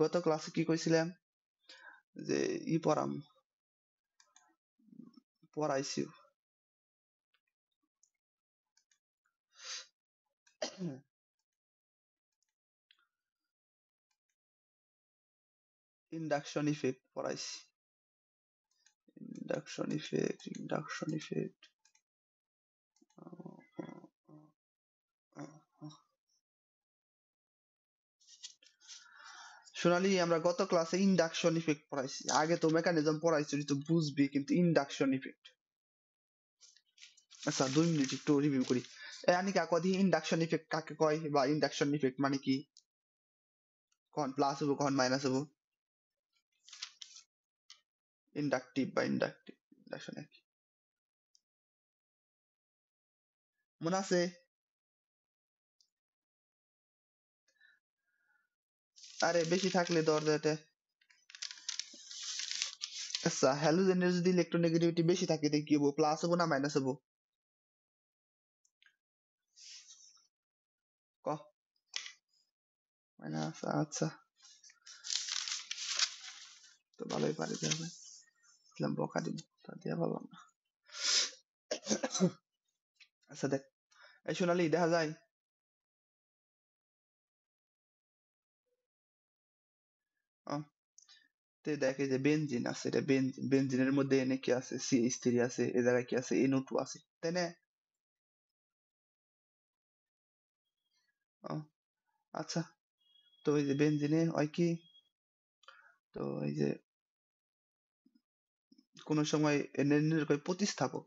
গত ক্লাসে কি কইছিলাম যে পড়াইছি ইন্ডাকশন ইফেক্ট পড়াইছি। ইন্ডাকশন ইফেক্ট সোনালি, আমরা গত ক্লাসে ইন্ডাকশন ইফেক্ট পড়াইছি। আগে তো মেকানিজম পড়াইছি, তো বুঝবি, কিন্তু ইন্ডাকশন ইফেক্ট। আচ্ছা 2 মিনিট একটু রিভিউ করি। আনিকা কদি ইন্ডাকশন ইফেক্ট কাকে কয়, বা ইন্ডাকশন ইফেক্ট মানে কি? কখন প্লাস হবো কখন মাইনাস হবো? ইন্ডাকটিভ বা ইন্ডাকশন কি মনে আছে? আরে বেশি থাকলে দরজাতে। আচ্ছা হ্যালোজেনের যদি ইলেকট্রোনেগেটিভিটি বেশি থাকে তাহলে কি হবো? প্লাস হবো না মাইনাস হবো? ক মাইনাস। আচ্ছা তো ভালোই পারি যাবে, বকা দিব, তা দিয়ে বললাম না। আচ্ছা দেখ, এই সোনালি দেখা যায় তে দেখে যে বেনজিন আছে, এটা বেনজিনের মধ্যে এনে কি আছে? CH3 আছে, এ জায়গায় কি আছে? NO2 আছে, তাই না? ও, আচ্ছা। তো এই যে বেনজিনে হয় কি, তো এই যে কোন সময় প্রতিস্থাপক,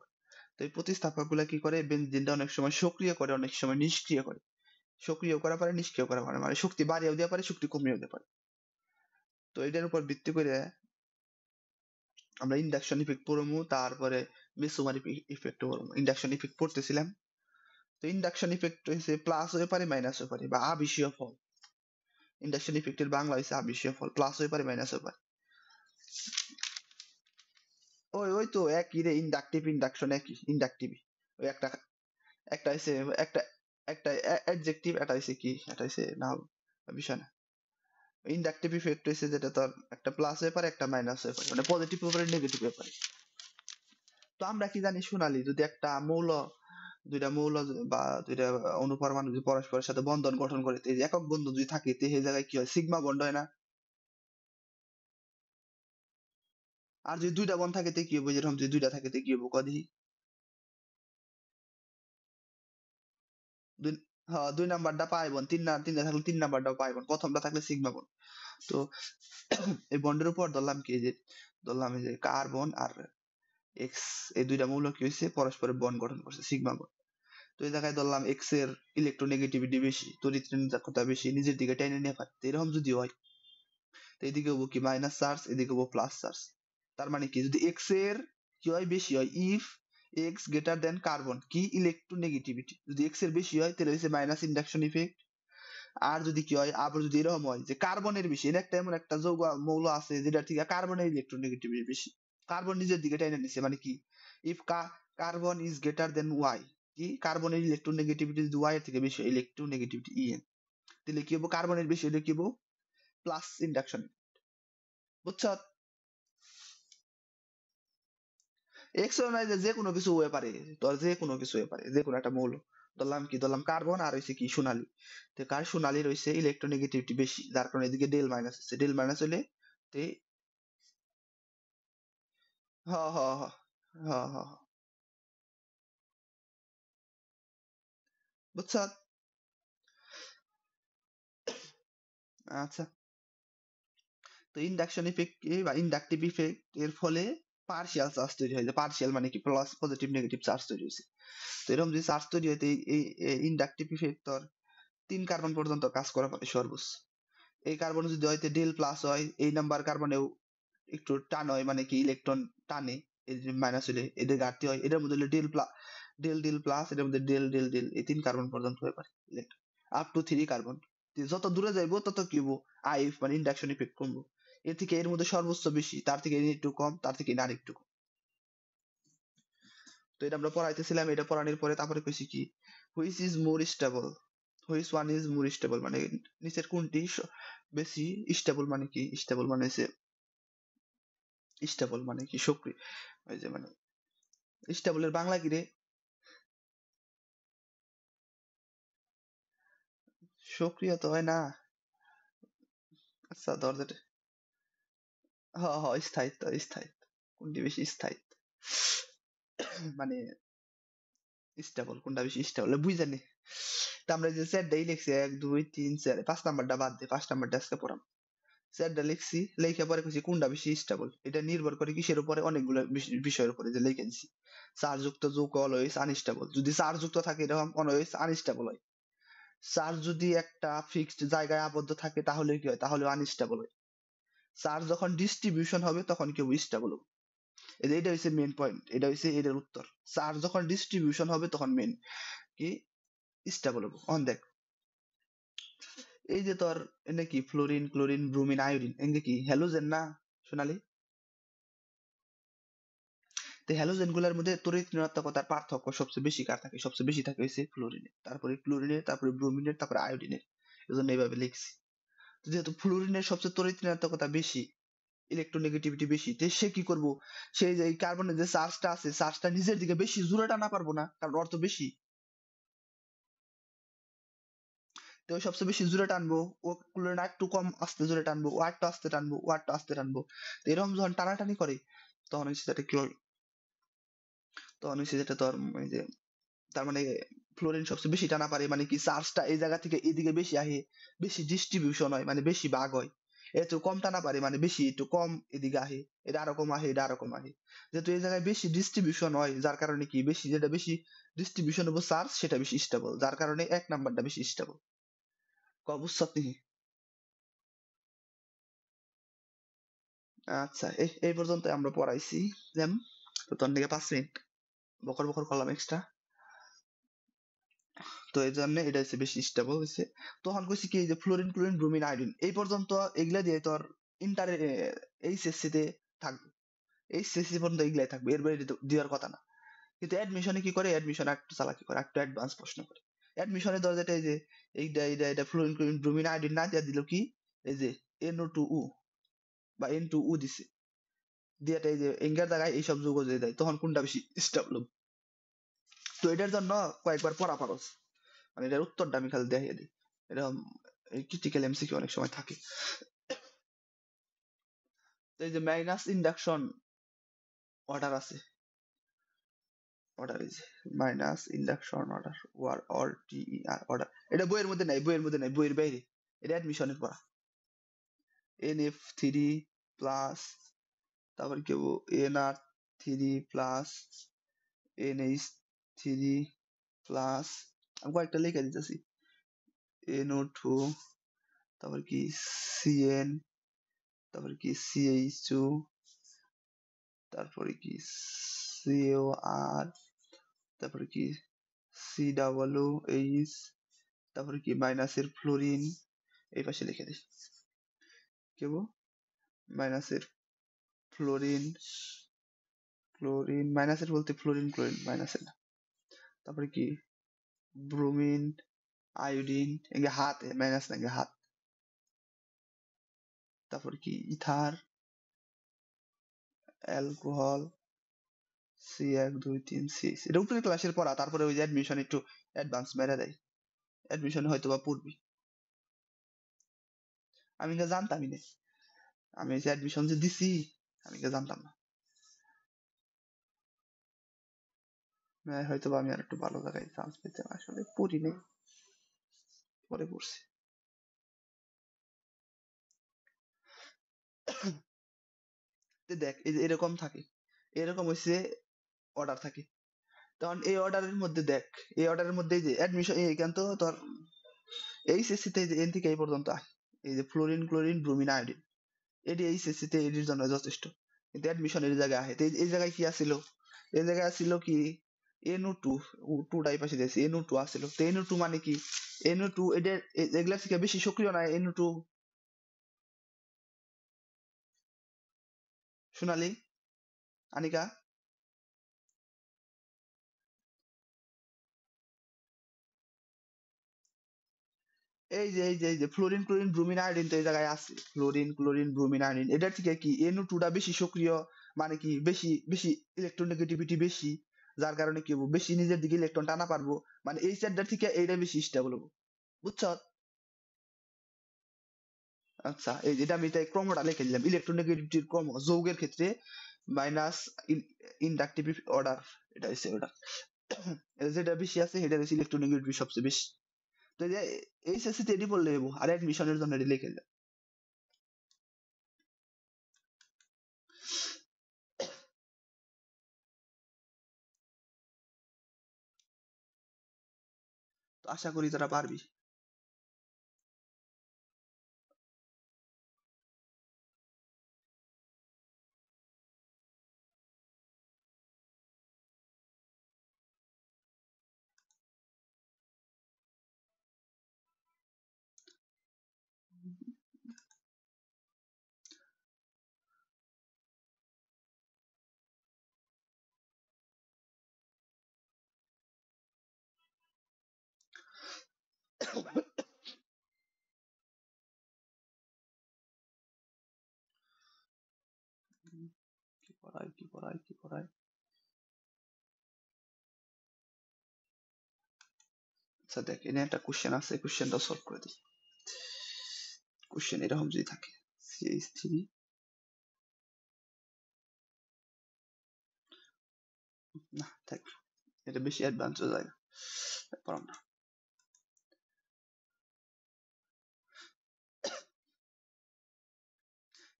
তো এই প্রতিস্থাপক গুলা কি করে? বেনজিনটা অনেক সময় সক্রিয় করে, অনেক সময় নিষ্ক্রিয় করে। সক্রিয় করা পারে, নিষ্ক্রিয় করা পারে, মানে শক্তি বাড়িয়েও দিতে পারে, শক্তি কমিয়েও দিতে পারে। তো এটার উপর ভিত্তি করে আমরা ইন্ডাকশন ইফেক্ট পড়বো, তারপরে মেসোমারি ইফেক্ট পড়বো। ইন্ডাকশন ইফেক্ট পড়তেছিলাম, তো ইন্ডাকশন ইফেক্ট হচ্ছে প্লাস হতে পারে, মাইনাস হতে পারে, বা আবেশীয় ফল। ইন্ডাকশন ইফেক্টের বাংলা হচ্ছে আবেশীয় ফল, প্লাস হতে পারে, মাইনাস হতে পারে। ওই ওই তো একই রে, ইন্ডাকটিভ ইন্ডাকশন একই, ইন্ডাকটিভ। ওই একটা একটা হচ্ছে একটা একটা অ্যাডজেক্টিভ, এটা হচ্ছে কি, এটা হচ্ছে নাউন, বিষয় না। ইন্ডাকটিভ ইফেক্ট হচ্ছে যেটা তোর একটা প্লাস হতে পারে, একটা মাইনাস হতে পারে, মানে পজিটিভ হতে পারে, নেগেটিভ হতে পারে। তো আমরা কি জানি সোনালি, যদি একটা দুইটা মৌল বা দুইটা অনুপরমাণু যদি পরস্পরের সাথে বন্ধন গঠন করে, এই যে একক বন্ধন যদি থাকে, তো সেই জায়গায় কি হয়? সিগমা বন্ড হয় না? আর যদি দুইটা বন্ধ থাকে তে কি হবে? যেরকম যদি দুইটা থাকে তে কি হবে কদি? দুই, হ্যাঁ 2 নাম্বারটা পাই বোন, তিনটা থাকলে 3 নাম্বারটাও পাই বোন, প্রথমটা থাকলে সিগমা বন্ড। তো এই বন্ডের উপর ধরলাম কি, যে ধরলাম এই যে কার্বন আর এক্স, এই দুইটা মৌল কি হয়েছে? পরস্পরের বন্ড গঠন করছে, সিগমা বন্ড। তো এই জায়গায় ধরলাম এক্স এর ইলেকট্রোনেগেটিভিটি বেশি, তড়িৎ বেশি, নিজের দিকে টেনে নিয়ে পারে। এরকম যদি হয়, তো এদিকে হবো কি মাইনাস চার্জ, এদিকে হবো প্লাস চার্জ। তার মানে কি, যদি এক্স এর কি হয়? বেশি হয়, if x greater than carbon কি ইলেকট্রোনেগেটিভিটি, যদি এক্স এর বেশি হয় তাহলে হচ্ছে মাইনাস ইন্ডাকশন ইফেক্ট। আর যদি কি হয়, আবার যদি এরকম হয় যে কার্বনের বেশি, এটা একটা এমন একটা যৌগ মৌল আছে যেটা থেকে কার্বনের ইলেকট্রোনেগেটিভিটি বেশি, কার্বন নিজের দিকে টেনে নিছে, মানে কি, if carbon is greater than Y, কি কার্বনের ইলেকট্রোনেগেটিভিটি যদি ওয়াই এর থেকে বেশি হয়, ইলেকট্রোনেগেটিভিটি ইএন, তাহলে কি হবো? কার্বনের বেশি হলে কি হবো? Plus induction. বুঝছো? এক্সটার্নালাইজে যে কোনো কিছু হয়ে পারে, তোর যে কোনো কিছু হয়ে পারে, যে কোনো একটা মৌল। ধরলাম কি, ধরলাম কার্বন, আর হইছে কি সোনালী। তো সোনালী রয়েছে ইলেকট্রোনেগেটিভিটি বেশি, যার কারণে এদিকে ডেল মাইনাস আছে, ডেল মাইনাস হলে তে হ হ হ হ হ হ। বুঝছো? আচ্ছা, তো ইন্ডাকশন ইফেক্ট বা ইন্ডাকটিভ ইফেক্ট এর ফলে পার্শিয়াল চার্জ তৈরি হয়। পার্শিয়াল মানে কি, প্লাস পজিটিভ নেগেটিভ চার্জ তৈরি হয়েছে। তো এরকম যদি চার্জ তৈরি হয়, এই ইন্ডাকটিভ ইফেক্ট তোর 3 কার্বন পর্যন্ত কাজ করা পারে সর্বোচ্চ। এই কার্বন যদি হয় ডেল প্লাস হয়, এই নাম্বার কার্বনেও একটু টান হয়, মানে কি ইলেকট্রন টানে, এই যে মাইনাস হলে এদের ঘাটতি হয়, এটার মধ্যে হলে ডেল প্লাস, ডেল প্লাস, এটার মধ্যে ডেল, এই 3 কার্বন পর্যন্ত হয়ে পারে আপ টু 3 কার্বন। যত দূরে যাইবো তত কি হবো? আইএফ মানে ইন্ডাকশন ইফেক্ট কমবো। এর থেকে এর মধ্যে সর্বোচ্চ বেশি, তার থেকে এর একটু কম, তার থেকে আর একটু কম। তো এটা আমরা পড়াইতেছিলাম, এটা পড়ানোর পরে তারপরে কইছি কি, which is more stable, which one is more stable, মানে নিচের কোনটি বেশি স্টেবল, মানে কি স্টেবল মানে হচ্ছে স্টেবল মানে কি সক্রিয়, ওই যে মানে স্টেবলের বাংলা কি রে? সক্রিয় তো হয় না। আচ্ছা ধর যেটা, হ হ স্থায়িত্ব, স্থায়িত্ব কোনটি বেশি স্থায়িত্ব, মানে স্টেবল কোনটা বেশি স্টেবল বুঝ জানি। তা আমরা যে চারটাই লিখছি 1 2 3 4, 5 নাম্বারটা বাদ দিয়ে 5 নাম্বারটা আজকে পড়াম। চারটা লিখছি, লেখা পরে কিছু কোনটা বেশি স্টেবল, এটা নির্ভর করে কিসের উপরে, অনেকগুলো বিষয়ের উপরে যে লিখে দিছি। চার্জযুক্ত যৌগ অলওয়েজ আনস্টেবল, যদি চার্জযুক্ত থাকে এরকম অলওয়েজ আনস্টেবল হয়। চার্জ যদি একটা ফিক্সড জায়গায় আবদ্ধ থাকে তাহলে কি হয়, তাহলে আনস্টেবল হয়। চার্জ যখন ডিস্ট্রিবিউশন হবে তখন কি স্টেবল হবে। এটা হচ্ছে মেন পয়েন্ট, এটা হচ্ছে এটার উত্তর। চার্জ যখন ডিস্ট্রিবিউশন হবে তখন মেন কি স্টেবল হবে। অন দেখ, এই যে তোর এনে কি ফ্লোরিন ক্লোরিন ব্রোমিন আয়োডিন, এনে কি হ্যালোজেন না সোনালি? তো হ্যালোজেন গুলোর মধ্যে তড়িৎ ঋণাত্মকতার পার্থক্য সবচেয়ে বেশি কার থাকে, সবচেয়ে বেশি থাকে হচ্ছে ফ্লোরিনের, তারপরে ক্লোরিনের, তারপরে ব্রোমিনের, তারপরে আয়োডিনের। এই জন্য এইভাবে লিখছি। তো যেহেতু ফ্লোরিনের সবচেয়ে তড়িৎ ঋণাত্মকতা বেশি, ইলেকট্রোনেগেটিভিটি বেশি, তো সে কি করব, সেই যে কার্বনের যে চার্জটা আছে চার্জটা নিজের দিকে বেশি জোরে টানা পারবো না, কারণ অর্থ বেশি। তো ও সবচেয়ে বেশি জোরে টানবো, ও ক্লোরিন একটু কম আস্তে জোরে টানবো, ও একটু আস্তে টানবো, ও একটু আস্তে টানবো। তো এরকম যখন টানাটানি করে তখন হচ্ছে যেটা কি হয়, তখন হচ্ছে যেটা তোর এই যে তার মানে ফ্লোরিন সবচেয়ে বেশি টানা পারে, মানে কি চার্জটা এই জায়গা থেকে এদিকে বেশি আহে, বেশি ডিস্ট্রিবিউশন হয়, মানে বেশি ভাগ হয়। একটু কম টানা পারে মানে বেশি একটু কম এদিকে আহে, এটা আরো কম আহে, এটা আরো কম আহে। যেহেতু এই জায়গায় বেশি ডিস্ট্রিবিউশন হয় যার কারণে কি বেশি, যেটা বেশি ডিস্ট্রিবিউশন হবে চার্জ সেটা বেশি স্টেবল, যার কারণে 1 নাম্বারটা বেশি স্টেবল। বুঝছত নি? আচ্ছা এই পর্যন্ত আমরা পড়াইছি জ্যাম। তো তোর দিকে 5 মিনিট বকর বকর করলাম এক্সট্রা। তো এই জন্য এটা হচ্ছে বেশি স্টেবল হয়েছে। তখন কইছি কি, এই যে ফ্লোরিন ক্লোরিন ব্রোমিন আয়োডিন এই পর্যন্ত এগুলা দিয়ে তোর ইন্টার এইচএসসি তে থাকবে, এইচএসসি পর্যন্ত এগুলাই থাকবে, এর বাইরে দেওয়ার কথা না। কিন্তু অ্যাডমিশনে কি করে, অ্যাডমিশন একটু চালাকি করে, একটু অ্যাডভান্স প্রশ্ন করে। অ্যাডমিশনে ধর যেটা এই যে এইটা ফ্লোরিন ক্লোরিন ব্রোমিন আয়োডিন না দিয়ে দিল কি, এই যে NO2 বা N2O দিছে, দিয়ে এই যে এঙ্গার জায়গায় এইসব যৌগ দিয়ে দেয়, তখন কোনটা বেশি স্টেবল। তো এটার জন্য কয়েকবার পড়া খরচ, মানে এটার উত্তরটা আমি খালি দেখিয়ে দিই। এরকম ক্রিটিক্যাল এমসিকিউ অনেক সময় থাকে। তো এই যে মাইনাস ইন্ডাকশন অর্ডার আছে, অর্ডার এই যে minus induction order, OR order, এটা বইয়ের মধ্যে নাই, বইয়ের মধ্যে নাই, বইয়ের বাইরে, এটা অ্যাডমিশনের পড়া। NF3 প্লাস, তারপর কি হবো NR3 প্লাস, NH3 প্লাস, আমি কয়েকটা লিখে দিতেছি, NO2, তারপর কি CN, তারপর কি CH2, তারপরে কি COR, তারপরে কি COOH, তারপরে কি মাইনাসের ফ্লোরিন, এই পাশে লিখে দিই কেব, মাইনাসের ফ্লোরিন, ক্লোরিন মাইনাসের বলতে ফ্লোরিন ক্লোরিন মাইনাসের না, তারপরে কি ব্রোমিন আয়োডিন, এগে হাত মাইনাস না এগে হাত, তারপর কি ইথার, অ্যালকোহল, C1 2 3 6, এটা উপরে ক্লাসের পড়া, তারপরে ওই যে অ্যাডমিশন একটু অ্যাডভান্স মেরে দেয়, অ্যাডমিশন হয়তো বা পড়বি। আমি এটা জানতামই না, আমি যে অ্যাডমিশন যে দিছি আমি এটা জানতাম না। হয়তো বা আমি আর একটু ভালো জায়গায় চান্স পেতাম, আসলে পড়ি নাই, পরে পড়ছি। দেখ এই যে এরকম থাকে, এরকম হচ্ছে অর্ডার থাকে, তখন এই অর্ডারের মধ্যে দেখ, এই অর্ডারের মধ্যে এই যে অ্যাডমিশন এইখান তো তোর এইচএসসি তে এন থেকে এই পর্যন্ত আয়, এই যে ফ্লোরিন ক্লোরিন ব্রোমিন আয়োডিন, এটি এইচএসসি তে এটির জন্য যথেষ্ট। কিন্তু অ্যাডমিশন এর জায়গায় আহে, তো এই জায়গায় কি আছিল, এই জায়গায় আছিল কি NO2, টুটাই পাশে দিয়েছে NO2 আছিল, তো NO2 মানে কি, NO2 এটা এগুলা থেকে বেশি সক্রিয় না NO2 সোনালি, আনিকা? এই যে ফ্লোরিন ক্লোরিন ব্রোমিন আয়োডিন তো এই জায়গায় আছে, ফ্লোরিন ক্লোরিন ব্রোমিন আয়োডিন, এটা থেকে কি NO2 টা বেশি সক্রিয়, মানে কি বেশি বেশি ইলেকট্রোনেগেটিভিটি বেশি, যার কারণে কি হবো, বেশি নিজের দিকে ইলেকট্রন টানা পারবো, মানে এই চারটার থেকে এইটা বেশি স্টেবল হবো, বুঝছো? আচ্ছা, এই যেটা আমি তাই ক্রমটা লিখে দিলাম, ইলেকট্রোনেগেটিভিটির ক্রম যৌগের ক্ষেত্রে মাইনাস ইন্ডাকটিভ অর্ডার, এটা হচ্ছে অর্ডার, যেটা বেশি আছে সেটা হচ্ছে ইলেকট্রোনেগেটিভিটি সবচেয়ে বেশি। তো এই যে এইচএসসি তে এডি পড়লে হবো, আর অ্যাডমিশনের জন্য এডি লিখে দিলাম। তো আশা করি তারা পারবি। কি পড়ায়। আচ্ছা দেখ, এখানে একটা কোশ্চেন আছে, কোশ্চেনটা সলভ করে দিই। কোশ্চেন এরকম যদি থাকে, CH3, না থাক, এটা বেশি অ্যাডভান্স হয়ে যায়, পারলাম না।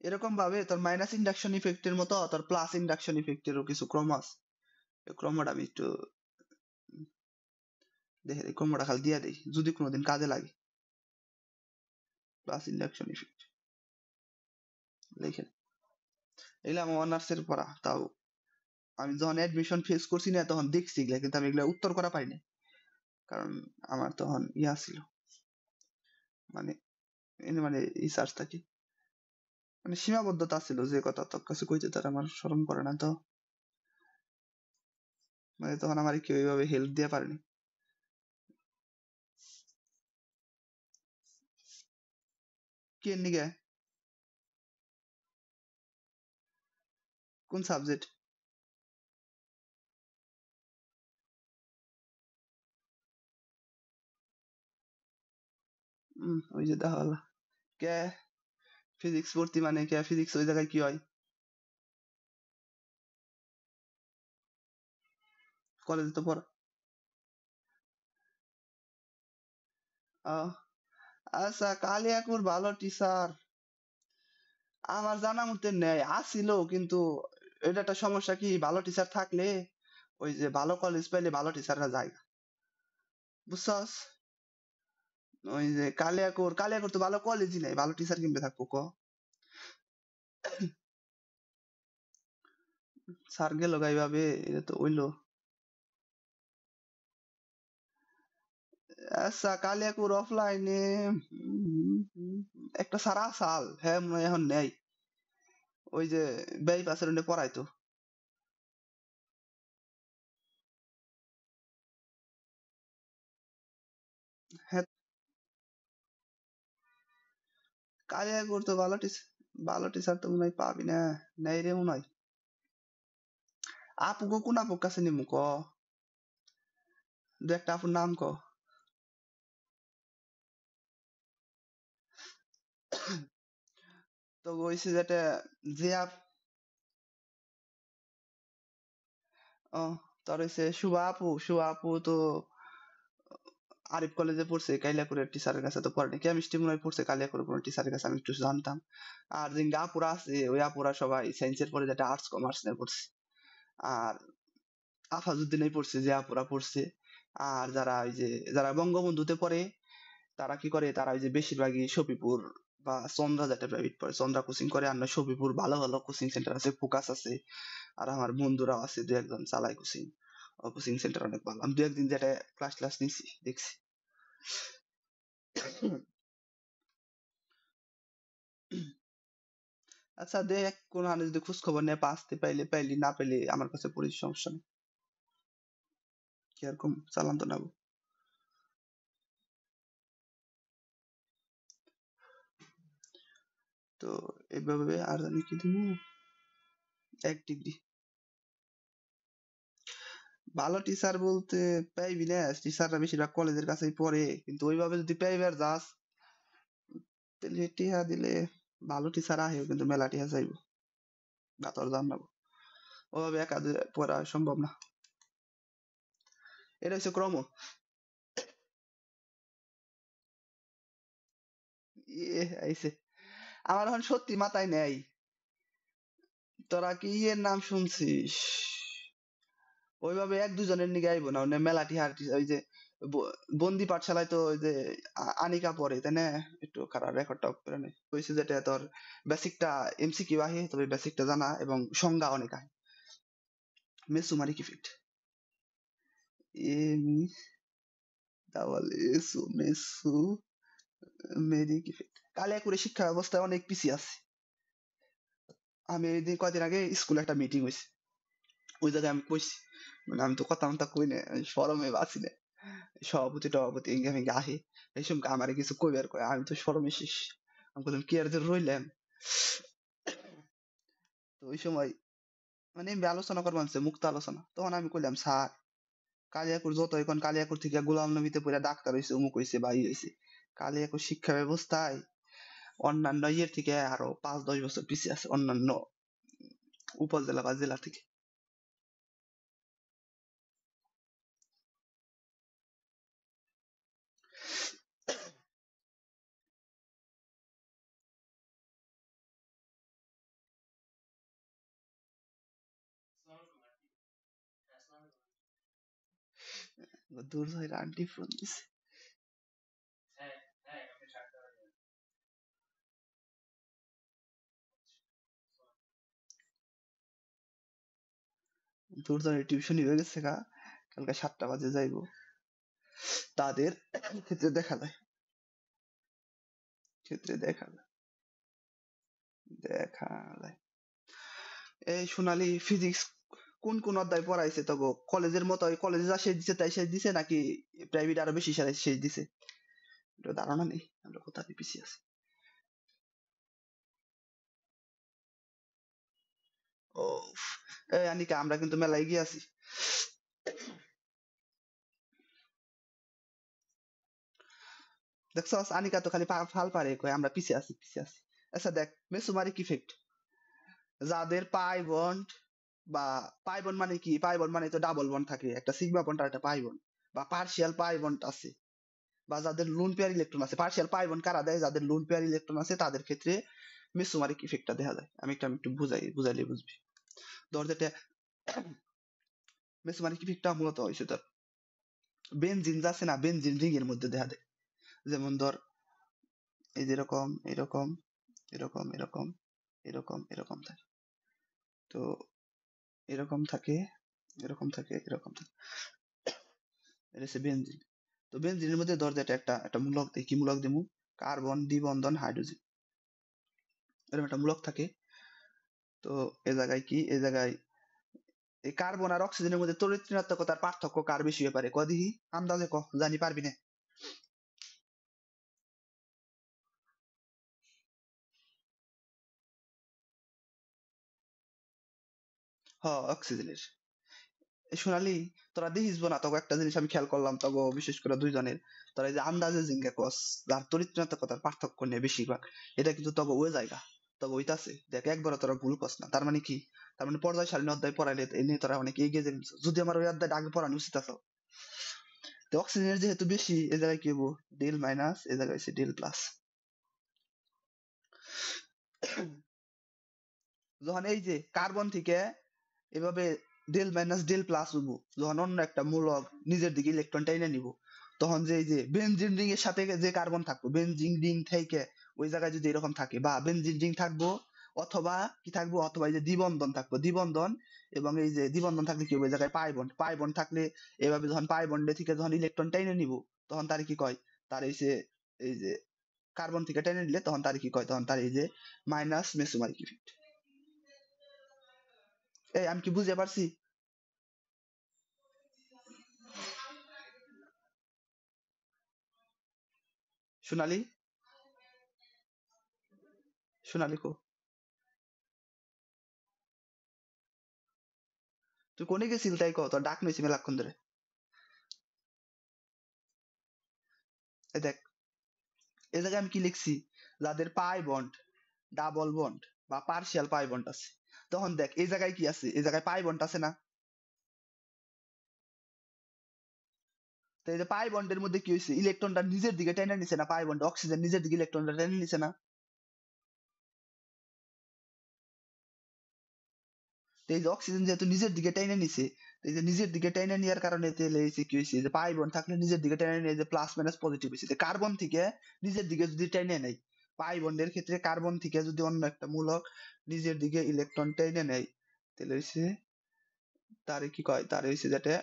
এরকম ভাবে তোর মাইনাস ইন্ডাকশন ইফেক্টের মতো তোর প্লাস ইন্ডাকশন ইফেক্টেরও কিছু ক্রম আছে, এই ক্রমটা আমি একটু দেখে এই ক্রমটা খালি দিয়ে দিই যদি কোনোদিন কাজে লাগে। প্লাস ইন্ডাকশন ইফেক্ট লিখে, এগুলো আমার অনার্সের পড়া, তাও আমি যখন অ্যাডমিশন ফেস করছি না তখন দেখছি এগুলা, কিন্তু আমি এগুলা উত্তর করা পাইনি, কারণ আমার তখন ইয়া ছিল, মানে মানে রিসার্চ থাকি, মানে সীমাবদ্ধতা ছিল, যে কথা তোর কাছে কইতে তার আমার শরম করে না তো, মানে তখন আমার কেউ এইভাবে হেল্প দিয়ে পারেনি। কি এর নিগে? কোন সাবজেক্ট? ওই যে দেখা হলো, কে ফিজিক্স ভর্তি মানে কে ফিজিক্স ওই জায়গায় কি হয়? কলেজে তো পড়া। আহ, আচ্ছা, কালিয়াকুর ভালো টিচার আমার জানা মতে নেই, আসিল কিন্তু এটা একটা সমস্যা কি, ভালো টিচার থাকলে ওই যে ভালো কলেজ পাইলে ভালো টিচাররা যায়, বুঝছস? ওই যে কালিয়াকুর তো ভালো কলেজই নাই, ভালো টিচার কিনবে থাকবো ক? স্যার গেল গাইভাবে, এটা তো হইলো। আচ্ছা, কালিয়াকুর অফলাইনে একটা স্যার আসাল, হ্যাঁ মনে হয় এখন নেই, ওই যে ব্যয় পাশের পড়াইতো। হ্যাঁ, কালিয়াকুর তো ভালো টিচার তো মনে হয় পাবি না, নেই রে মনে হয়। আপুকে কোন আপুর কাছে নিমু ক? দু একটা আপুর নাম ক। তো হইছে যেটা, যে ও, তোর হইছে শুভা আপু তো আরিফ কলেজে পড়ছে, কালিয়াকুরের টিচারের কাছে তো পড়েনি, কেমিস্ট্রি মনে হয় পড়ছে কালিয়াকুরের কোনো টিচারের কাছে, আমি একটু জানতাম। আর যে আপুরা আছে ওই আপুরা সবাই সায়েন্সের পরে যেটা আর্টস কমার্স নিয়ে পড়ছে, আর আফাজউদ্দিনেই পড়ছে যে আপুরা পড়ছে। আর যারা ওই যে যারা বঙ্গবন্ধুতে পড়ে তারা কি করে, তারা ওই যে বেশিরভাগই সফিপুর বা চন্দ্রা, যেটা প্রাইভেট পড়ে চন্দ্রা কোচিং করে, আর নয় সফিপুর ভালো ভালো কোচিং সেন্টার আছে, ফোকাস আছে, আর আমার বন্ধুরাও আছে দু একজন চালায় কোচিং, কোচিং সেন্টার অনেক ভালো, আমি দু একদিন যেটা ক্লাস ক্লাস নিছি দেখছি। আচ্ছা দেখ, কোন হানে যদি খোঁজ খবর নিয়ে পাসতে পাইলে পাইলি, না পাইলে আমার কাছে পড়িস, সমস্যা নেই, কিরকম চালান তো নেবো। তো এইভাবে আর জানি কি দিব, 1 ডিগ্রি। ভালো টিচার বলতে পাইবি না, টিচাররা বেশিরভাগ কলেজের কাছেই পড়ে, কিন্তু ওইভাবে যদি পাইবার যাস তাহলে টিহা দিলে ভালো টিচার আহেও, কিন্তু মেলা টিহা যাইব, না তোর জানাবো ওভাবে একা পড়া সম্ভব না। এটা হচ্ছে ক্রম। আইছে আমার এখন সত্যি মাথায় নেই। তোরা কি ইয়ের নাম শুনছিস? ওইভাবে 1-2 জনের নিকে আইবো না, মেলা টিহার ওই যে বন্দি পাঠশালায় তো ওই যে আনিকা পড়ে তাই না, একটু খারাপ রেকর্ডটা অফ করে নেই কইছে, যেটা তোর বেসিকটা এমসিকিউ আহে, তবে বেসিকটা জানা এবং সংজ্ঞা অনেক আহে। মেসুমারি কি ফিট, এম ডাবল এসু মেসু মেরি কি ফিট। কালিয়াকুড়ে শিক্ষা ব্যবস্থায় অনেক পিছিয়ে আছে। আমি এই যে কয়দিন আগে স্কুলে একটা মিটিং হয়েছে, ওই জায়গায় আমি কইছি, মানে আমি তো কথা মতো কই না, আমি শরমে বাঁচি না। সভাপতি টভাপতি ইঙ্গা ফিঙ্গা আহে, এই সময় আমারে কিছু কইবার কয়, আমি তো শরমে শেষ। আমি বললাম কি আর যে রইলাম। তো ওই সময় মানে এমনি আলোচনা করবার আছে, মুক্ত আলোচনা, তখন আমি কইলাম স্যার, কালিয়াকুর যত এখন কালিয়াকুর থেকে গোলাম নবীতে পড়ে ডাক্তার হইছে, অমুক হইছে বা ই হইছে, কালিয়াকুর শিক্ষা ব্যবস্থায় অন্যান্য ইয়ের থেকে আরো 5-10 বছর পিছিয়ে আছে, অন্যান্য উপজেলা বা জেলা থেকে। দূর হয়ে আন্টি ফোন দিছে, দূর টিউশনি হয়ে গেছে গা, কালকে 7টা বাজে যাইবো, তাদের ক্ষেত্রে দেখা যায়, ক্ষেত্রে দেখা যায়, দেখা যায়। এই সোনালি ফিজিক্স কোন কোন অধ্যায় পড়াইছে তো গো? কলেজের মতো কলেজে যা শেষ দিছে তাই শেষ দিছে, নাকি প্রাইভেট আরো বেশি শেষ দিছে? এটা ধারণা নেই, আমরা কোথা থেকে পিছিয়ে আছি। ও এই আনিকা, আমরা কিন্তু মেলায় গিয়ে আছি। দেখছস আনিকা তো খালি ফাল পারে কয় আমরা পিছিয়ে আছি পিছিয়ে আছি। আচ্ছা দেখ, মেসুমারিক ইফেক্ট, যাদের পাই বন্ড বা পাই বন্ড মানে কি, পাই বন্ড মানে তো ডাবল বন্ড থাকে, একটা সিগমা বন্ড আর একটা পাই বন্ড, বা পার্শিয়াল পাই বন্ড আছে, বা যাদের লোন পেয়ার ইলেকট্রন আছে। পার্শিয়াল পাই বন্ড কারা দেয়? যাদের লোন পেয়ার ইলেকট্রন আছে তাদের ক্ষেত্রে মেসোমারিক ইফেক্টটা দেখা যায়। আমি একটু বুঝাইলে বুঝবি। ধর যেটা মেসোমারিক ইফেক্টটা মূলত হয়েছে তোর বেনজিন আছে না, বেনজিন রিং এর মধ্যে দেখা দেয়। যেমন ধর এই যে এরকম এরকম এরকম এরকম এরকম এরকম থাকে, তো এরকম থাকে এরকম থাকে এরকম থাকে, এটা হচ্ছে বেনজিন। তো বেনজিনের মধ্যে ধর যেটা একটা একটা মূলক দেয়, কি মূলক দিমু? কার্বন দ্বিবন্ধন হাইড্রোজেন, এরকম একটা মূলক থাকে। তো এ জায়গায় কি, এ জায়গায় এই কার্বন আর অক্সিজেনের মধ্যে তড়িৎ ঋণাত্মকতার পার্থক্য কার বেশি হয়ে পারে? ক দেখি, আন্দাজে ক, জানি পারবি না। হ, অক্সিজেনের। সোনালি, তোরা দেখিস না, তবে একটা জিনিস আমি খেয়াল করলাম, তবে বিশেষ করে 2 জনের, তোরা এই যে আন্দাজে জিঙ্গা কস, যার তড়িৎ ঋণাত্মকতার পার্থক্য নেই বেশিরভাগ, এটা কিন্তু তবে ওই জায়গা, তবে ওইটাছে দেখ, একবারও তোরা ভুল কস না। তার মানে কি? তার মানে পর্যায় সারণী অধ্যায় পড়াইলে এই নিয়ে তোরা অনেক এগিয়ে যাবি। যদি আমার ওই অধ্যায়টা আগে পড়ানো উচিত আছে। তো অক্সিজেনের যেহেতু বেশি, এ জায়গায় কি হবো? ডেল মাইনাস, এ জায়গায় হচ্ছে ডেল প্লাস। যখন এই যে কার্বন থেকে এভাবে ডেল মাইনাস ডেল প্লাস হবো, যখন অন্য একটা মূলক নিজের দিকে ইলেকট্রন টেনে নিব, তখন যে এই যে বেনজিন রিং এর সাথে যে কার্বন থাকবো, বেনজিন রিং থেকে ওই জায়গায় যদি এরকম থাকে, বা বেনজিন রিং থাকবো, অথবা কি থাকবো, অথবা এই যে দ্বিবন্ধন থাকবো, দ্বিবন্ধন, এবং এই যে দ্বিবন্ধন থাকলে কি হবে, ওই জায়গায় পাই বন্ড, পাই বন্ড থাকলে এভাবে যখন পাই বন্ডে থেকে যখন ইলেকট্রন টেনে নিব, তখন তার কি কয়, তার এই যে কার্বন থেকে টেনে নিলে তখন তার কি কয়, তখন তার এই যে মাইনাস মেসোমারিক ইফেক্ট। এই আমি কি বুঝতে পারছি? সোনালি, সোনালি কো, তুই কোনে গেছিল তাই কও, তোর ডাক নইছি মেলাক্ষণ ধরে। এই দেখ, এই জায়গায় আমি কি লিখছি, যাদের পাই বন্ড, ডাবল বন্ড বা পার্শিয়াল পাই বন্ড আছে, তখন দেখ এই জায়গায় কি আছে, এই জায়গায় পাই বন্ড আছে না? তো এই যে পাই বন্ডের মধ্যে কি হয়েছে, ইলেকট্রনটা নিজের দিকে টেনে নিছে না, পাই বন্ড অক্সিজেন নিজের দিকে ইলেকট্রনটা টেনে নিছে না? তো এই যে অক্সিজেন যেহেতু নিজের দিকে টেনে নিছে, তো এই যে নিজের দিকে টেনে নেওয়ার কারণে তাহলে এই যে কি হয়েছে, যে পাই বন্ড থাকলে নিজের দিকে টেনে নিয়ে যে প্লাস মাইনাস পজিটিভ হয়েছে, কার্বন থেকে নিজের দিকে যদি টেনে নেয়, পাই বন্ডের ক্ষেত্রে কার্বন থেকে যদি অন্য একটা মূলক নিজের দিকে ইলেকট্রন টেনে নেয়, তাহলে হচ্ছে তারে কি কয়, তারে হচ্ছে যেটা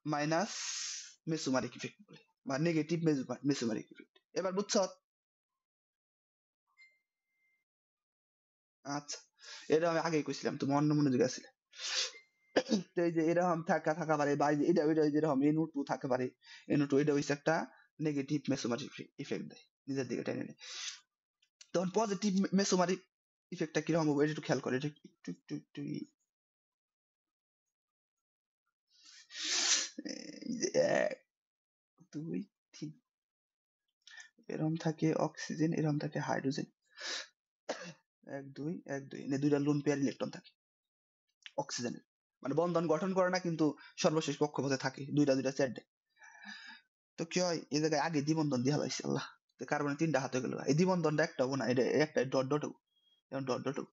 মাইনাস মেসোমারিক ইফেক্ট বলে, বা নেগেটিভ মেসোমারিক ইফেক্ট। এবার বুঝছ? আচ্ছা, এটা আমি আগেই কইছিলাম, তুমি অন্য মনোযোগ আছিলে। তো এই যে এরকম থাকা থাকা পারে, বা এই যে এটা ওইটা যেরকম NO2 থাকতে পারে, NO2 এটা হচ্ছে একটা নেগেটিভ মেসোমারিক ইফেক্ট দেয়, নিজের দিকে টেনে নেয়। তখন পজিটিভ মেসোমারিক ইফেক্টটা কিরকম হবে এটা একটু খেয়াল করে, এটা একটু একটু একটু এই যে এক দুই তিন, এরকম থাকে অক্সিজেন, এরকম থাকে হাইড্রোজেন, এক দুই এক দুই, মানে দুইটা লোন পেয়ার ইলেকট্রন থাকে অক্সিজেনের, মানে বন্ধন গঠন করে না কিন্তু সর্বশেষ কক্ষপথে থাকে দুইটা দুইটা চারটে। তো কি হয়, এই জায়গায় আগে দ্বিবন্ধন দিয়ে হালাইছে আল্লাহ, তো কার্বনের তিনটা হাতে গেল, এই দ্বিবন্ধনটা একটা হবো না, এটা একটা ডট ডট হবো, যেমন ডট ডট হবো।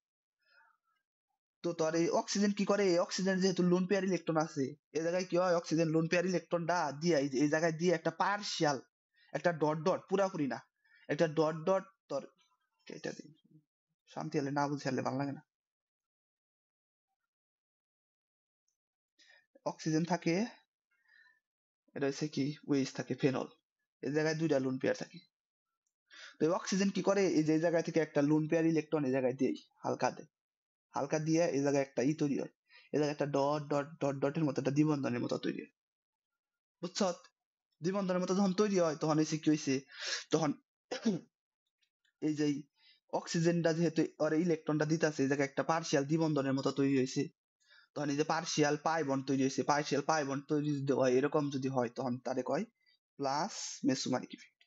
তো তোর এই অক্সিজেন কি করে, এই অক্সিজেন যেহেতু লোন পেয়ার ইলেকট্রন আছে, এই জায়গায় কি হয়, অক্সিজেন লোন পেয়ার ইলেকট্রনটা দিয়ে এই জায়গায় দিয়ে একটা পার্শিয়াল, একটা ডট ডট, পুরাপুরি না, একটা ডট ডট তোর, এটা দিন শান্তি হলে না বুঝে ভালো লাগে না। অক্সিজেন থাকে, এটা হচ্ছে কি ওয়েজ থাকে ফেনল, এই জায়গায় দুইটা লোন পেয়ার থাকে। তো অক্সিজেন কি করে, এই যে এই জায়গা থেকে একটা লোন পেয়ার ইলেকট্রন এই জায়গায় দিয়ে হালকা দেয়, হালকা দিয়ে এই জায়গায় একটা তৈরি হয়, এই জায়গায় একটা ডট ডট ডট ডটের মতো একটা দ্বিবন্ধনের মতো তৈরি হয়, বুঝছ? দ্বিবন্ধনের মতো যখন তৈরি হয় তখন এসে কি হয়েছে, তখন এই যে অক্সিজেনটা যেহেতু ওর ইলেকট্রনটা দিতেছে, এই জায়গায় একটা পার্শিয়াল দ্বিবন্ধনের মতো তৈরি হয়েছে, তখন এই যে পার্শিয়াল পাই বন্ড তৈরি হয়েছে, পার্শিয়াল পাই বন্ড তৈরি যদি হয়, এরকম যদি হয়, তখন তারে কয় প্লাস মেসোমারিক ইফেক্ট।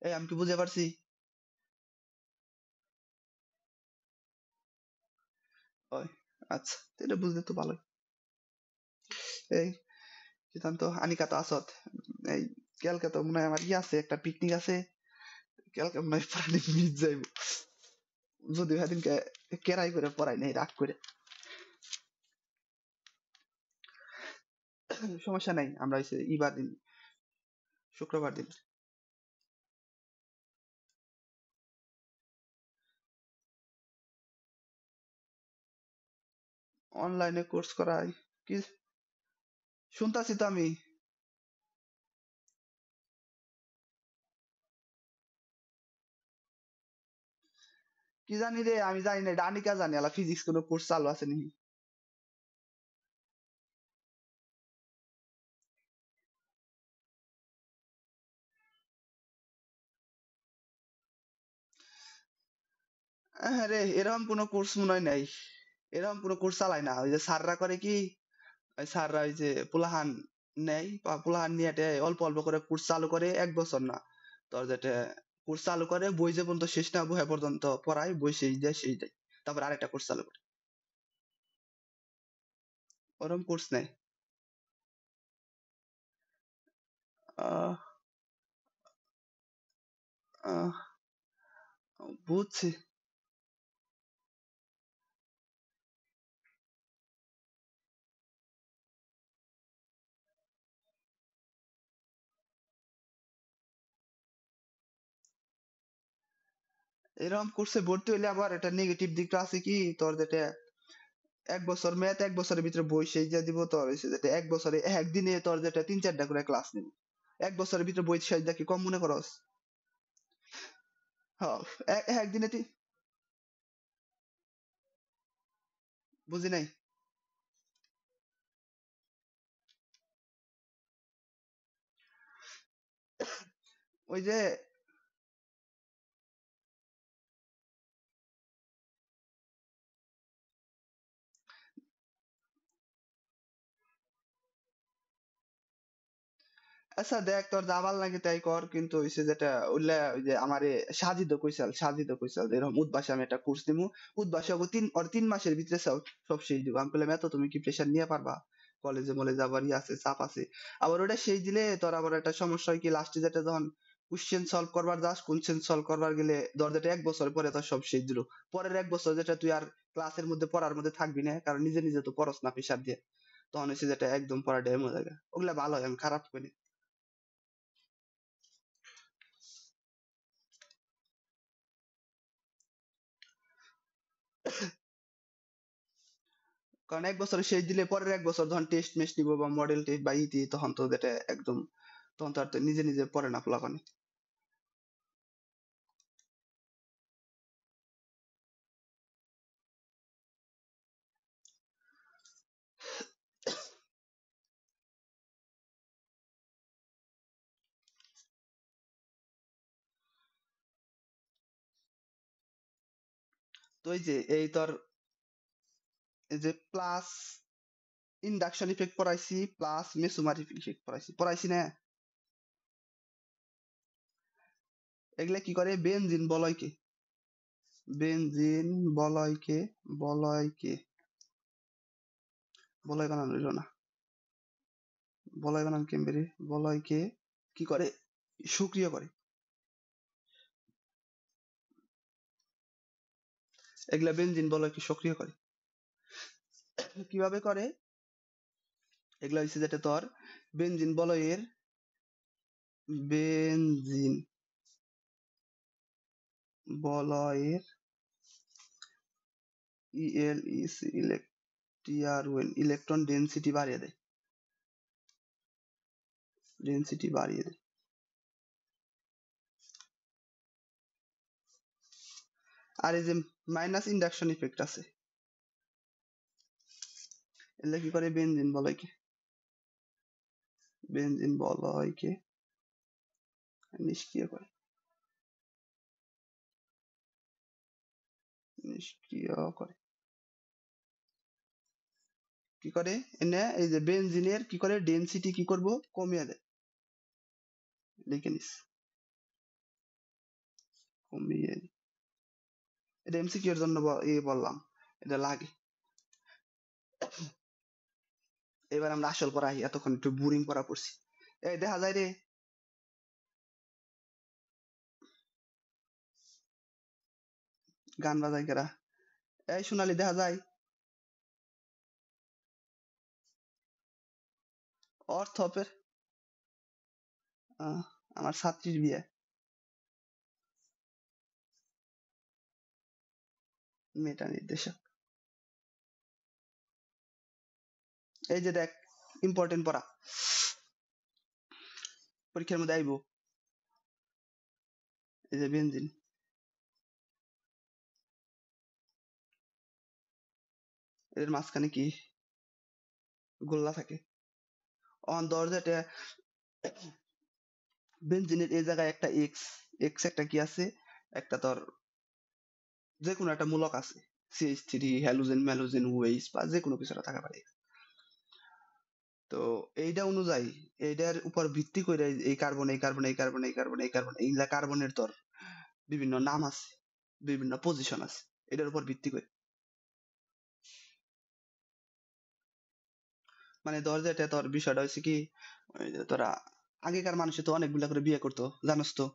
এই আমি কি বুঝতে পারছি? ওই আচ্ছা, তো এটা বুঝলে তো ভালো। এই সিদ্ধান্ত আনিকা তো আসত, এই কালকে তো মনে হয় আমার আছে, একটা পিকনিক আছে, কালকে মনে হয় প্রাণী মিস যাইব, যদি সেদিনকে কেরাই করে পড়াই নাই রাগ করে। সমস্যা নাই, আমরা হচ্ছে ইবার দিন, শুক্রবার দিন। অনলাইনে কোর্স করাই কি, শুনতাছি তো আমি। কি জানি রে, আমি জানি না, এটা আনিকা জানি, আলা ফিজিক্স কোনো কোর্স চালু আছে নাকি। হ্যাঁ রে, এরকম কোনো কোর্স মনে হয় নাই, এরকম কোনো কোর্স চালায় না, ওই যে স্যাররা করে কি, ওই স্যাররা ওই যে পোলাহান নেয়, বা পোলাহান নিয়ে এটা অল্প অল্প করে কোর্স চালু করে, 1 বছর না, তোর যেটা কোর্স চালু করে, বই যে পর্যন্ত শেষ না বই পর্যন্ত পড়ায়, বই শেষ দেয় শেষ দেয়, তারপর আরেকটা কোর্স চালু করে, ওরকম কোর্স নেয়। আহ আহ বুঝছি। এরকম কোর্সে ভর্তি হইলে আবার এটা নেগেটিভ দিকটা আছে কি, তোর যেটা 1 বছর ম্যাথ, 1 বছরের ভিতরে বই শেষ দিয়ে দিব, তোর হচ্ছে যেটা 1 বছরে একদিনে তোর যেটা 3-4টা করে ক্লাস নিব, 1 বছরের ভিতরে বই শেষ দেয়া কি কম মনে করস? হ্যাঁ, একদিনে বুঝি নাই। ওই যে আচ্ছা দেখ তোর যা ভাল লাগে তাই কর, কিন্তু হইছে যেটা উল্লা ওই যে আমারে সাজিদ কইসাল যে এরকম উদ্ভাসে আমি একটা কোর্স দিমু, উদ্ভাসে ওকে 3 মাসের ভিতরে সব শেষ দিব। আমি বললাম এত তুমি কি প্রেশার নিয়ে পারবা? কলেজে মলেজে আবার আছে, চাপ আছে। আবার ওটা শেষ দিলে তোর আবার একটা সমস্যা হয় কি, লাস্টে যেটা যখন কোশ্চেন সলভ করবার যাস, কোশ্চেন সলভ করবার গেলে ধর যেটা 1 বছর পরে তোর সব শেষ দিল, পরের 1 বছর যেটা তুই আর ক্লাসের মধ্যে পড়ার মধ্যে থাকবি না, কারণ নিজে নিজে তো পড়স না প্রেশার দিয়ে, তখন হচ্ছে যেটা একদম পড়া ড্যাম হয়ে যায়। ওগুলা ভালো হয়, আমি খারাপ করি। কারণ 1 বছরে শেষ দিলে পরের 1 বছর যখন টেস্ট মেস্ট নিবো বা মডেল টেস্ট বা ইতি, তখন তো যেটা একদম, তখন তো আর তো নিজে নিজে পড়ে না পোলাপানি। তো এই যে এই তোর এই যে প্লাস ইন্ডাকশন ইফেক্ট পড়াইছি, প্লাস মেসোমার ইফেক্ট পড়াইছি না? এগুলা কি করে? বেনজিন বলয়কে, বেনজিন বলয়কে, বলয়কে বলয় বানানো হইলো না, বলয় বানান কেমবে রে? বলয়কে কি করে? সক্রিয় করে। এগুলা বেনজিন বলয়কে সক্রিয় করে। কিভাবে করে? এগুলা হচ্ছে যেটা তোর বেনজিন বলয়ের, বেনজিন বলয়ের ইএলইসি ইলেকট্রিয়ারওয়েল ইলেকট্রন ডেনসিটি বাড়িয়ে দেয়, ডেনসিটি বাড়িয়ে দেয়। আর এই যে মাইনাস ইন্ডাকশন ইফেক্ট আছে, এগুলা কি করে? বেনজিন বলয়কে, বেনজিন বলয়কে নিষ্ক্রিয় করে, নিষ্ক্রিয় করে। কি করে? এনে এই যে বেনজিনের কি করে ডেনসিটি কি করব? কমিয়ে দেয়। লিখে নিস, কমিয়ে দেয়। এটা এমসিকিউ এর জন্য বললাম, এটা লাগে। এবার আমরা আসল পড়া আহি, এতক্ষণ একটু বোরিং পড়া পড়ছি। এই দেখা যায় রে, গান বাজাই কেরা? এই সোনালি দেখা যায়? অর্থপের আমার ছাত্রীর বিয়ে, মেটা নির্দেশক। এই যে দেখ, ইম্পর্টেন্ট পড়া, পরীক্ষার মধ্যে আইবো। এই যে বেনজিন, এর মাঝখানে কি গোল্লা থাকে। অন দরজাটা বেনজিনের এই জায়গায় একটা এক্স, এক্স একটা কি আছে, একটা তোর যে কোনো একটা মূলক আছে, CH3 হ্যালোজেন ম্যালোজেন ওয়েস বা যে কোনো কিছু একটা থাকা পারে। তো এইটা অনুযায়ী, এইটার উপর ভিত্তি করে এই কার্বন, এই কার্বন, এই কার্বন, এই কার্বন, এই কার্বন, এইগুলা কার্বনের তোর বিভিন্ন নাম আছে, বিভিন্ন পজিশন আছে, এটার উপর ভিত্তি করে। মানে ধর যে এটা তোর বিষয়টা হচ্ছে কি, ওই যে তোরা আগেকার মানুষে তো অনেকগুলা করে বিয়ে করতো, জানোস তো,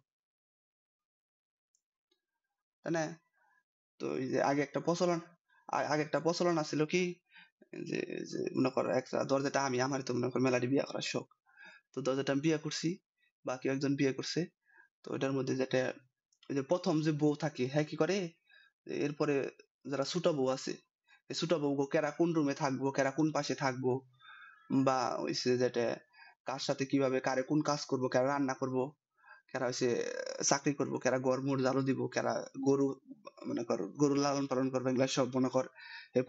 তাই না? তো এই যে আগে একটা প্রচলন আছিল কি, যে যে মনে কর একটা দরজাটা আমি, আমার তো মনে কর মেলাটি বিয়ে করার শখ, তো দরজাটা আমি বিয়ে করছি বা কেউ একজন বিয়ে করছে, তো এটার মধ্যে যেটা ওই যে প্রথম যে বউ থাকে, হ্যাঁ কি করে, এরপরে যারা ছোট বউ আছে, এই ছোট বউ কেরা কোন রুমে থাকবো, কেরা কোন পাশে থাকবো, বা হইছে যেটা কার সাথে কিভাবে কারে কোন কাজ করব, কেরা রান্না করব, কেরা হইছে চাকরি করব, কেরা ঘর মোর ঝাড়ু দিব, কেরা গরু, মনে কর গরু লালন পালন করবে, এগুলা সব মনে কর এই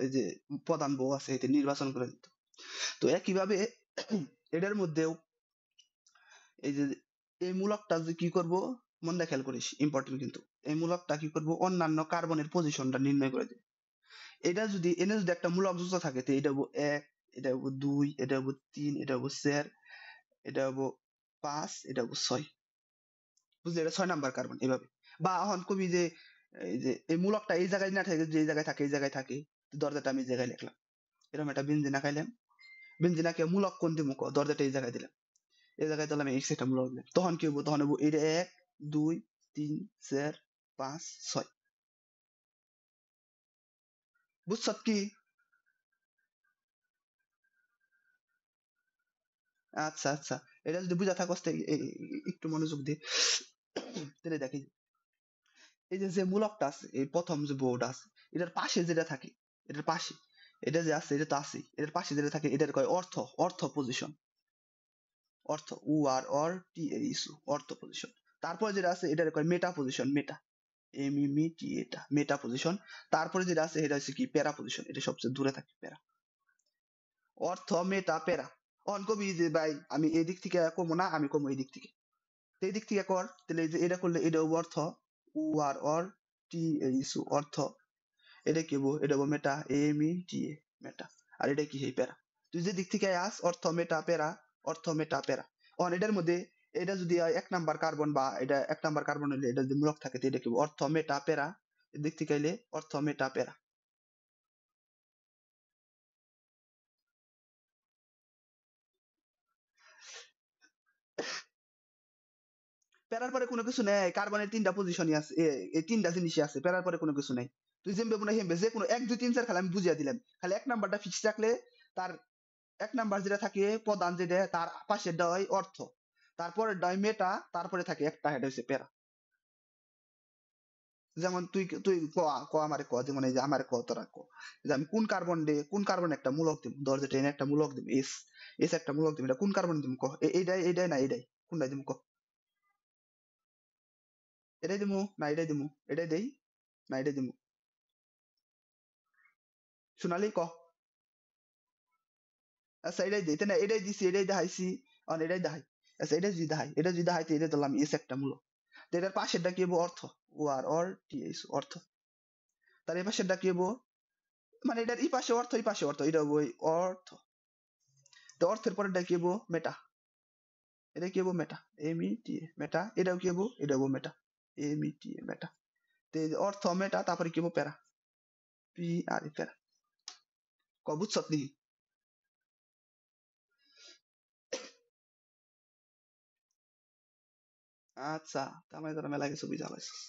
এই যে প্রধান বউ আছে এটা নির্বাচন করে দিত। তো একইভাবে এটার মধ্যেও এই যে এই মূলকটা যে কি করব, মন দিয়ে খেয়াল করিস, ইম্পর্টেন্ট কিন্তু, এই মূলকটা কি করব, অন্যান্য কার্বনের পজিশনটা নির্ণয় করে দেবে। এটা যদি এনে যদি একটা মূলক যুক্ত থাকে, তো এটা হবো 1, এটা হবো 2, এটা হবো 3, এটা হবো 4, এটা হবো 5, এটা হবো 6, বুঝলি? এটা 6 নাম্বার কার্বন এইভাবে। বা এখন কবি যে এই যে এই মূলকটা এই জায়গায় না থাকে, যে এই জায়গায় থাকে এই জায়গায় থাকে, দরজাটা আমি এই জায়গায় লিখলাম, এরকম একটা বেনজিন আঁকাইলাম। বেনজিনাকে মূলক কোন দিমু ক, দরজাটা এই জায়গায় দিলাম, এই জায়গায় তাহলে আমি এক্স একটা মূলক দিলাম, তখন কি হবো? তখন হবো এটা 1 2 3 4 5 6। বুঝছত কি? আচ্ছা আচ্ছা, এটা যদি বুঝা থাকস একটু মনোযোগ দিয়ে তাহলে দেখি, এই যে যে মূলকটা আছে, এই প্রথম যে বোর্ড আছে, এটার পাশে যেটা থাকে, এটার পাশে এটা যে আছে, এটা তো আছেই, এটার পাশে যেটা থাকে এটার কয় অর্থ, অর্থ পজিশন, অর্থ উ আর অর টি এ ইসু, অর্থ পজিশন। তারপরে যেটা আছে এটার কয় মেটা পজিশন, মেটা এম ই মি টি, এটা মেটা পজিশন। তারপরে যেটা আছে এটা হচ্ছে কি প্যারা পজিশন, এটা সবচেয়ে দূরে থাকে প্যারা। অর্থ মেটা প্যারা। অন কবি যে ভাই আমি এই দিক থেকে কমো না, আমি কমো এই দিক থেকে, তো এই দিক থেকে কর, তাহলে এই যে এটা করলে এটা হবো অর্থ উ আর অর টি এ ইসু, অর্থ। এটা কি হবো? এটা হবো মেটা এম ই টি এ, মেটা। আর এটা কি এই প্যারা। তুই যে দিক থেকে আস, অর্থ মেটা প্যারা, অর্থ মেটা প্যারা। অন এটার মধ্যে এটা যদি হয় 1 নাম্বার কার্বন, বা এটা 1 নাম্বার কার্বন হলে এটা যদি মূলক থাকে, তো এটা কি হবো? অর্থ মেটা প্যারা, এদিক থেকে আইলে অর্থ মেটা প্যারা। প্যারার পরে কোনো কিছু নেই, কার্বনের 3টা পজিশনই আছে, এই 3টা জিনিসই আছে, প্যারার পরে কোনো কিছু নাই। তুই যেমবে মনে হয় হেমবে, যে কোনো 1 2 3 4 খালি আমি বুঝিয়ে দিলাম, খালি 1 নাম্বারটা ফিক্স রাখলে, তার 1 নাম্বার যেটা থাকে প্রধান, যেটা তার পাশেরটা হয় অর্থ, তারপরে হয় মেটা, তারপরে থাকে একটা হেড হইছে প্যারা। যেমন তুই তুই ক, ক আমারে ক, যেমন এই যে আমারে ক, তোরা ক, যে আমি কোন কার্বন দে, কোন কার্বন একটা মূলক দিব, ধর যে টেন একটা মূলক দিব, এস, এস একটা মূলক দিব, এটা কোন কার্বন দিব ক, এইটাই এইটাই না এইটাই, কোনটাই দিব ক? এটাই দিমু না এটাই দিমু? এটাই দেই না এটাই দিমু? সোনালি ক। আচ্ছা এটাই দিই, তাই না? এটাই দিছি, এটাই দেখাইছি, অন এটাই দেখাই। আচ্ছা এটা যদি দেখাই, এটা যদি দেখাইতে, এটা ধরলাম এস একটা মূলক, তো এটার পাশেরটা কি হবো? অর্থ, ও আর অর টি এস, অর্থ। তার এই পাশেরটা কি হবো? মানে এটার এই পাশে অর্থ, এই পাশে অর্থ, এটা হবো ওই অর্থ। তো অর্থের পরেরটা কি হবো? মেটা। এটা কি হবো? মেটা এম ই টি এ, মেটা। এটাও কি হবো? এটা হবো মেটা এম ই টি এ, মেটা। তো এই যে অর্থ মেটা, তারপরে কি হবো? প্যারা, পি আর ই, প্যারা। ক বুঝছত নি? আচ্ছা, তার মানে তোরা মেলা কিছু বুঝা পাইছিস।